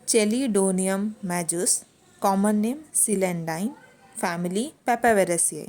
Chelidonium majus, common name celandine, family Papaveraceae.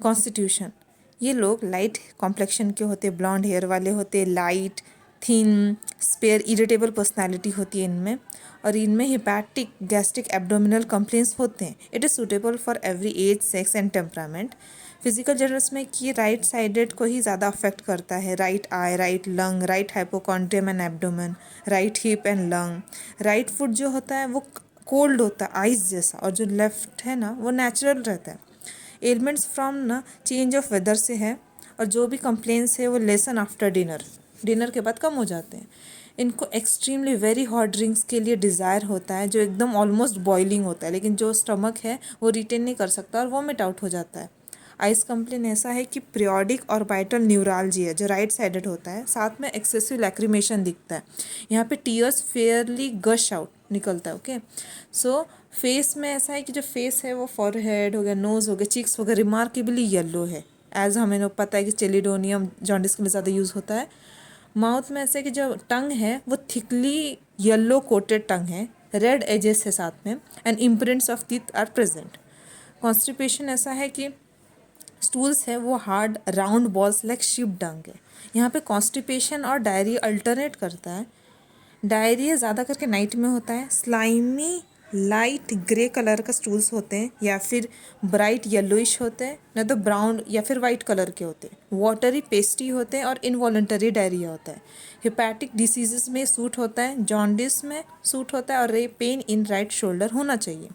Constitution, ये लोग light complexion के होते, ब्लॉन्ड हेयर वाले होते, light thin spare irritable personality होती है इनमें, और इनमें हिपैटिक गैस्ट्रिक एब्डोमिनल कंप्लेंट्स होते हैं। It is suitable for every age, sex and temperament. Physical genders में कि राइट साइडेड को ही ज़्यादा अफेक्ट करता है, right I, right lung, right hypochondrium and abdomen, right hip and lung. Right foot जो होता है वो कोल्ड होता है आइस जैसा, और जो लेफ्ट है ना वो नेचुरल रहता है। एलिमेंट्स फ्रॉम ना चेंज ऑफ वेदर से है, और जो भी कंप्लेंट्स है वो लेसन आफ्टर डिनर, डिनर के बाद कम हो जाते हैं। इनको एक्सट्रीमली वेरी हॉट ड्रिंक्स के लिए डिज़ायर होता है जो एकदम ऑलमोस्ट बॉइलिंग होता है, लेकिन जो स्टमक है वो रिटेन नहीं कर सकता और वॉमिट आउट हो जाता है। आइस कंप्लेन ऐसा है कि पीरियोडिक और बाइटल न्यूरालजी है जो राइट साइडेड होता है, साथ में एक्सेसिव लैक्रिमेशन दिखता है। यहाँ पे टीयर्स फेयरली गश आउट निकलता है। ओके, सो फेस में ऐसा है कि जो फेस है वो फॉरहेड हो गया, नोज़ हो गया, चीक्स हो गया, रिमार्केबली येलो है, एज हमें पता है कि चेलिडोनियम जॉन्डिस के लिए ज़्यादा यूज़ होता है। माउथ में ऐसे कि जो टंग है वो थिकली येलो कोटेड टंग है, रेड एजेस है साथ में, and imprints of teeth are present. Constipation ऐसा है कि स्टूल्स है वो hard round balls like sheep dung है। यहाँ पे कॉन्स्टिपेशन और डायरिया अल्टरनेट करता है। डायरिया ज़्यादा करके नाइट में होता है। स्लाइमी लाइट ग्रे कलर का स्टूल्स होते हैं, या फिर ब्राइट येलोइश होते हैं, नहीं तो ब्राउन या फिर वाइट कलर के होते हैं। वाटरी पेस्टी होते हैं और इनवॉलंटरी डायरिया होता है। हिपैटिक डिसीजेस में सूट होता है, जॉन्डिस में सूट होता है, और पेन इन राइट शोल्डर होना चाहिए।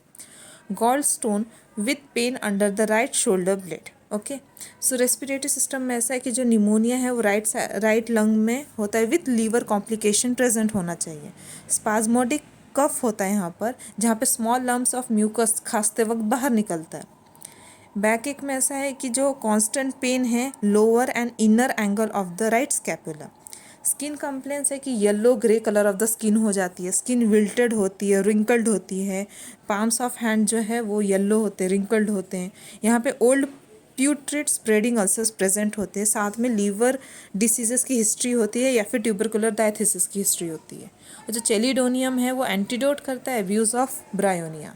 Gallstone with pain under the right shoulder blade. Okay, so respiratory system में ऐसा है कि जो निमोनिया है वो राइट लंग में होता है विथ लीवर कॉम्प्लिकेशन प्रेजेंट होना चाहिए। स्पाज्मोडिक कफ होता है यहाँ पर, जहाँ पे स्मॉल लम्प्स ऑफ म्यूकस खांसते वक्त बाहर निकलता है। बैक एक में ऐसा है कि जो कांस्टेंट पेन है lower and inner angle of the right scapula. Skin complaints है कि yellow grey colour of the skin हो जाती है, स्किन विल्टेड होती है, रिंकल्ड होती है, पाम्स ऑफ हैंड जो है वो येलो होते हैं, रिंकल्ड होते हैं। यहाँ पे ओल्ड प्यूट्रेट स्प्रेडिंग अल्सर्स प्रेजेंट होते हैं, साथ में लीवर डिसीजेस की हिस्ट्री होती है, या फिर ट्यूबरकुलर डायथिसिस की हिस्ट्री होती है। और जो चेलिडोनियम है वो एंटीडोट करता है अब्यूज़ ऑफ ब्रायोनिया।